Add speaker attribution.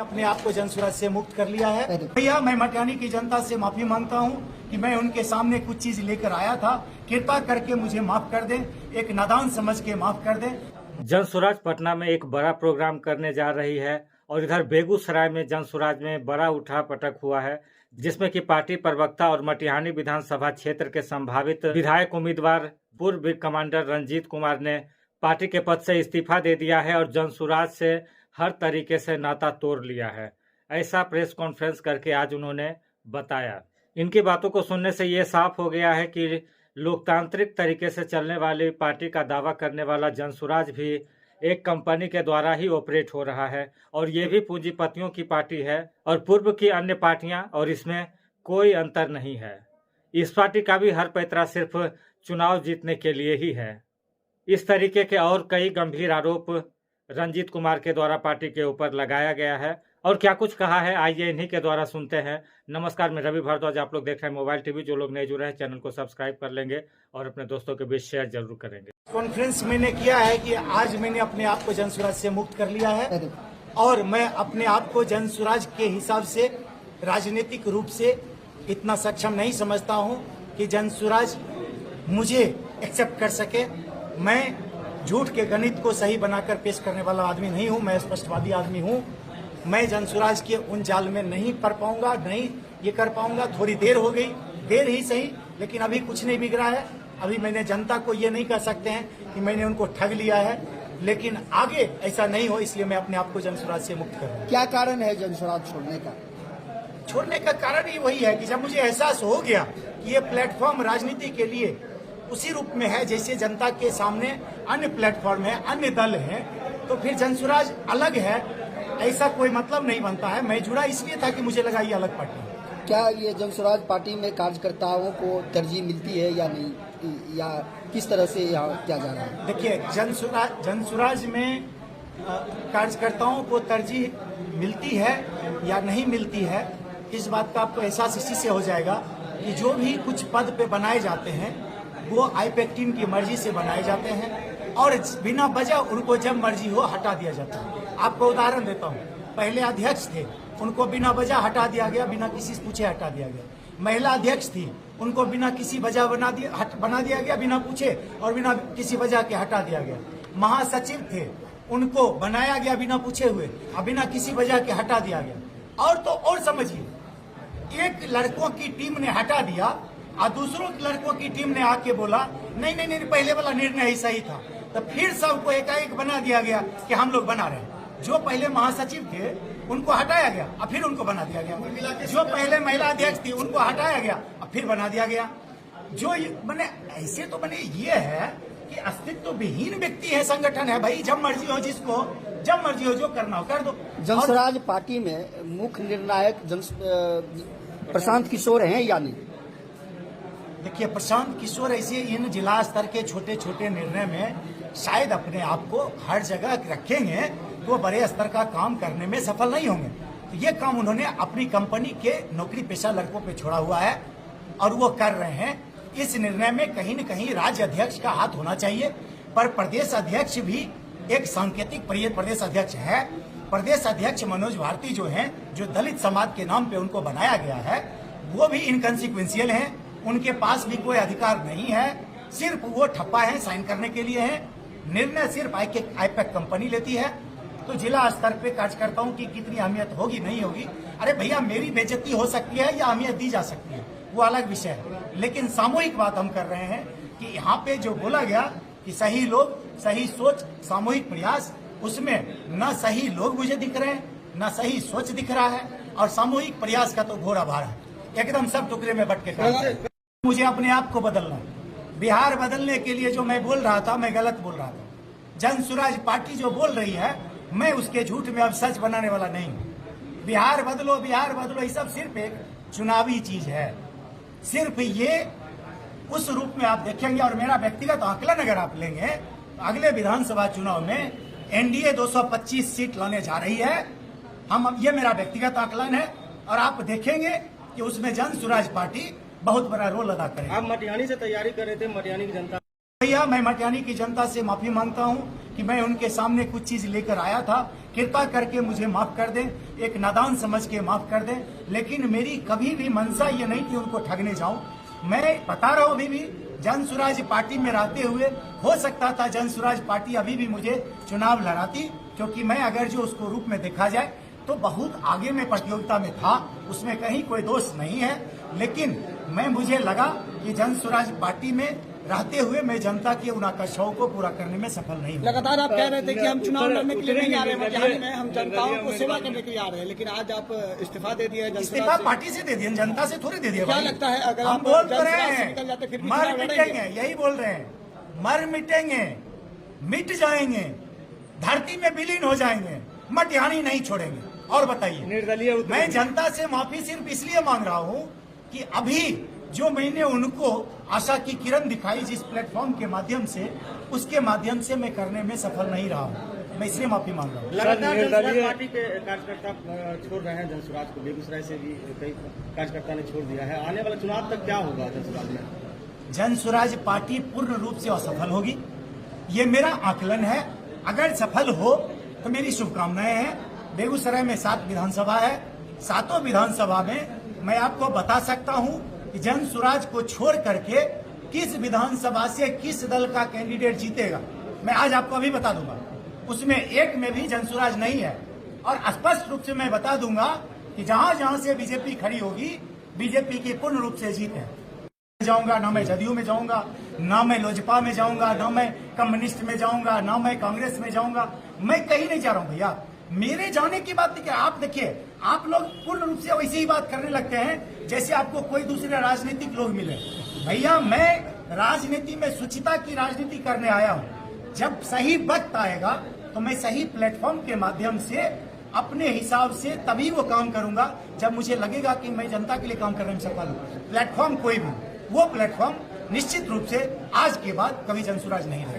Speaker 1: अपने आप को जनसुराज से मुक्त कर लिया है। भैया मैं मटियानी की जनता से माफी मांगता हूं कि मैं उनके सामने कुछ चीज लेकर आया था। कृपा करके मुझे माफ कर दें, एक नादान समझ के माफ कर दें।
Speaker 2: जनसुराज पटना में एक बड़ा प्रोग्राम करने जा रही है और इधर बेगूसराय में जनसुराज में बड़ा उठापटक हुआ है, जिसमें कि पार्टी प्रवक्ता और मटिहानी विधानसभा क्षेत्र के संभावित विधायक उम्मीदवार पूर्व कमांडर रंजीत कुमार ने पार्टी के पद से इस्तीफा दे दिया है और जनसुराज से हर तरीके से नाता तोड़ लिया है। ऐसा प्रेस कॉन्फ्रेंस करके आज उन्होंने बताया। इनकी बातों को सुनने से ये साफ हो गया है कि लोकतांत्रिक तरीके से चलने वाली पार्टी का दावा करने वाला जनसुराज भी एक कंपनी के द्वारा ही ऑपरेट हो रहा है और ये भी पूंजीपतियों की पार्टी है और पूर्व की अन्य पार्टियां, और इसमें कोई अंतर नहीं है। इस पार्टी का भी हर पैतरा सिर्फ चुनाव जीतने के लिए ही है। इस तरीके के और कई गंभीर आरोप रंजीत कुमार के द्वारा पार्टी के ऊपर लगाया गया है और क्या कुछ कहा है आइए इन्हीं के द्वारा सुनते हैं। नमस्कार, मैं रवि भारद्वाज, आप लोग देख रहे हैं मोबाइल टीवी। जो लोग नए जुड़े हैं चैनल को सब्सक्राइब कर लेंगे और अपने दोस्तों के बीच शेयर जरूर करेंगे।
Speaker 1: कॉन्फ्रेंस मैंने किया है कि आज मैंने अपने आप को जनसुराज से मुक्त कर लिया है और मैं अपने आप को जनसुराज के हिसाब से राजनीतिक रूप से इतना सक्षम नहीं समझता हूं कि जनसुराज मुझे एक्सेप्ट कर सके। मैं झूठ के गणित को सही बनाकर पेश करने वाला आदमी नहीं हूं, मैं स्पष्टवादी आदमी हूं। मैं जनसुराज के उन जाल में नहीं पड़ पाऊंगा, नहीं ये कर पाऊंगा। थोड़ी देर हो गई, देर ही सही, लेकिन अभी कुछ नहीं बिगड़ा है। अभी मैंने जनता को ये नहीं कह सकते हैं कि मैंने उनको ठग लिया है, लेकिन आगे ऐसा नहीं हो, इसलिए मैं अपने आप को जनसुराज से मुक्त करूँ।
Speaker 3: क्या कारण है जनसुराज छोड़ने का?
Speaker 1: छोड़ने का कारण ही वही है कि जब मुझे एहसास हो गया कि ये प्लेटफॉर्म राजनीति के लिए उसी रूप में है जैसे जनता के सामने अन्य प्लेटफॉर्म है, अन्य दल है, तो फिर जनसुराज अलग है, ऐसा कोई मतलब नहीं बनता है। मैं जुड़ा इसलिए था कि मुझे लगा ये अलग पार्टी है।
Speaker 3: क्या ये जनसुराज पार्टी में कार्यकर्ताओं को तरजीह मिलती है या नहीं, या किस तरह से यहाँ क्या जा रहा है?
Speaker 1: देखिए, जनसुराज में कार्यकर्ताओं को तरजीह मिलती है या नहीं मिलती है, इस बात का आपको एहसास इसी से हो जाएगा कि जो भी कुछ पद पे बनाए जाते हैं वो आईपैक टीम की मर्जी से बनाए जाते हैं और बिना वजह उनको जब मर्जी हो हटा दिया जाता है। आपको उदाहरण देता हूँ, पहले अध्यक्ष थे, उनको बिना वजह हटा दिया गया, बिना किसी से पूछे हटा दिया गया। महिला अध्यक्ष थी, उनको बिना किसी वजह बना दिया गया, बिना पूछे और बिना किसी वजह के हटा दिया गया। महासचिव थे, उनको बनाया गया बिना पूछे हुए और बिना किसी वजह के हटा दिया गया। और तो और समझिए, एक लड़कों की टीम ने हटा दिया और दूसरों लड़कों की टीम ने आके बोला नहीं नहीं नहीं, पहले वाला निर्णय ही सही था, तो फिर सबको एकाएक बना दिया गया कि हम लोग बना रहे हैं। जो पहले महासचिव थे उनको हटाया गया और फिर उनको बना दिया गया। जो पहले महिला अध्यक्ष थी उनको हटाया गया और फिर बना दिया गया। जो बने ऐसे तो बने, ये है कि अस्तित्व विहीन व्यक्ति है, संगठन है भाई। जब मर्जी हो, जिसको जब मर्जी हो जो करना हो कर दो।
Speaker 3: जनसुराज पार्टी में मुख्य निर्णायक प्रशांत किशोर हैं या नहीं?
Speaker 1: देखिए, प्रशांत किशोर ऐसे इन जिला स्तर के छोटे छोटे निर्णय में शायद अपने आप को हर जगह रखेंगे तो बड़े स्तर का काम करने में सफल नहीं होंगे। तो ये काम उन्होंने अपनी कंपनी के नौकरी पेशा लड़कों पे छोड़ा हुआ है और वो कर रहे हैं। इस निर्णय में कहीं न कहीं राज्य अध्यक्ष का हाथ होना चाहिए, पर प्रदेश अध्यक्ष भी एक सांकेतिक प्रदेश अध्यक्ष है। प्रदेश अध्यक्ष मनोज भारती जो हैं, जो दलित समाज के नाम पे उनको बनाया गया है, वो भी इनकंसिक्वेंशियल हैं। उनके पास भी कोई अधिकार नहीं है, सिर्फ वो ठप्पा है, साइन करने के लिए है। निर्णय सिर्फ आईपैक कंपनी लेती है। तो जिला स्तर पे कार्यकर्ताओं की कितनी अहमियत होगी नहीं होगी, अरे भैया मेरी बेइज्जती हो सकती है या अहमियत दी जा सकती है, वो अलग विषय है। लेकिन सामूहिक बात हम कर रहे हैं कि यहाँ पे जो बोला गया कि सही लोग, सही सोच, सामूहिक प्रयास, उसमें न सही लोग मुझे दिख रहे हैं, न सही सोच दिख रहा है, और सामूहिक प्रयास का तो घोर आभार है। एकदम सब टुकड़े में बट के मुझे अपने आप को बदलना है। बिहार बदलने के लिए जो मैं बोल रहा था, मैं गलत बोल रहा था। जनसुराज पार्टी जो बोल रही है, मैं उसके झूठ में अब सच बनाने वाला नहीं हूं। बिहार बदलो, ये सब सिर्फ एक चुनावी चीज है। सिर्फ ये उस रूप में आप देखेंगे। और मेरा व्यक्तिगत आकलन अगर आप लेंगे तो अगले विधानसभा चुनाव में एनडीए 225 सीट लाने जा रही है। ये मेरा व्यक्तिगत आकलन है और आप देखेंगे कि उसमें जनसुराज पार्टी बहुत बड़ा रोल अदा करेगी।
Speaker 4: आप मटिहानी से तैयारी कर रहे थे, मटिहानी की जनता।
Speaker 1: भैया मैं मटिहानी की जनता से माफी मांगता हूं कि मैं उनके सामने कुछ चीज लेकर आया था। कृपा करके मुझे माफ कर दें, एक नादान समझ के माफ कर दें। लेकिन मेरी कभी भी मंशा ये नहीं कि उनको ठगने जाऊं। मैं बता रहा हूं, अभी भी जन स्वराज पार्टी में रहते हुए हो सकता था जन स्वराज पार्टी अभी भी मुझे चुनाव लड़ाती, क्योंकि मैं अगर जो उसको रूप में देखा जाए तो बहुत आगे में प्रतियोगिता में था, उसमें कहीं कोई दोष नहीं है। लेकिन मुझे लगा कि जन स्वराज पार्टी में रहते हुए मैं जनता के उन आकांक्षाओं को पूरा करने में सफल नहीं हूँ।
Speaker 3: लगातार आप कह रहे थे कि हम चुनाव लड़ने के लिए नहीं आ रहे मटिहानी में, हम जनताओं को सेवा करने के लिए आ रहे हैं, लेकिन आज आप इस्तीफा दे दिया।
Speaker 1: इस्तीफा पार्टी से दे दिया, जनता से थोड़ी दे दिया।
Speaker 3: क्या लगता है अगर
Speaker 1: हम
Speaker 3: आप
Speaker 1: बोल
Speaker 3: जन
Speaker 1: रहे
Speaker 3: स्वराज से निकल जाते फिर
Speaker 1: हैं
Speaker 3: भी
Speaker 1: मर
Speaker 3: चुनाव
Speaker 1: मिटेंगे,
Speaker 3: लड़ेंगे?
Speaker 1: यही बोल रहे हैं, मर मिटेंगे, मिट जाएंगे, धरती में विलीन हो जाएंगे, मटिहानी नहीं छोड़ेंगे। और बताइए,
Speaker 4: निर्दलीय
Speaker 1: मैं जनता से माफी सिर्फ इसलिए मांग रहा हूं कि अभी जो मैंने उनको आशा की किरण दिखाई जिस प्लेटफॉर्म के माध्यम से, उसके माध्यम से मैं करने में सफल नहीं रहा हूं। मैं इसलिए माफी मांग रहा हूं।
Speaker 4: लगातार जनसुराज पार्टी के कार्यकर्ता छोड़ रहे हैं जनसुराज को। बेगूसराय से भी कई कार्यकर्ता ने छोड़ दिया है। आने वाले चुनाव तक क्या होगा जनसुराज में?
Speaker 1: जन स्वराज पार्टी पूर्ण रूप से असफल होगी, ये मेरा आकलन है। अगर सफल हो तो मेरी शुभकामनाएं हैं। बेगूसराय में 7 विधानसभा है, 7 विधानसभा में मैं आपको बता सकता हूं कि जन स्वराज को छोड़ करके किस विधानसभा से किस दल का कैंडिडेट जीतेगा, मैं आज आपको अभी बता दूंगा। उसमें एक में भी जन स्वराज नहीं है। और स्पष्ट रूप से मैं बता दूंगा कि जहां जहां से बीजेपी खड़ी होगी, बीजेपी की पूर्ण रूप से जीत है। जाऊंगा ना मैं जदयू में जाऊंगा, ना मैं लोजपा में जाऊंगा, ना मैं कम्युनिस्ट में जाऊंगा, ना मैं कांग्रेस में जाऊंगा। मैं कहीं नहीं जा रहा हूं भैया। मेरे जाने की बात नहीं। आप देखिए, आप लोग पूर्ण रूप से वैसे ही बात करने लगते हैं जैसे आपको कोई दूसरे राजनीतिक लोग मिले। भैया, मैं राजनीति में शुचिता की राजनीति करने आया हूं। जब सही वक्त आएगा तो मैं सही प्लेटफॉर्म के माध्यम से अपने हिसाब से तभी वो काम करूंगा जब मुझे लगेगा कि मैं जनता के लिए काम करने में सफल हूं। प्लेटफॉर्म कोई भी, वो प्लेटफॉर्म निश्चित रूप से आज के बाद कभी जन स्वराज नहीं रहेगा।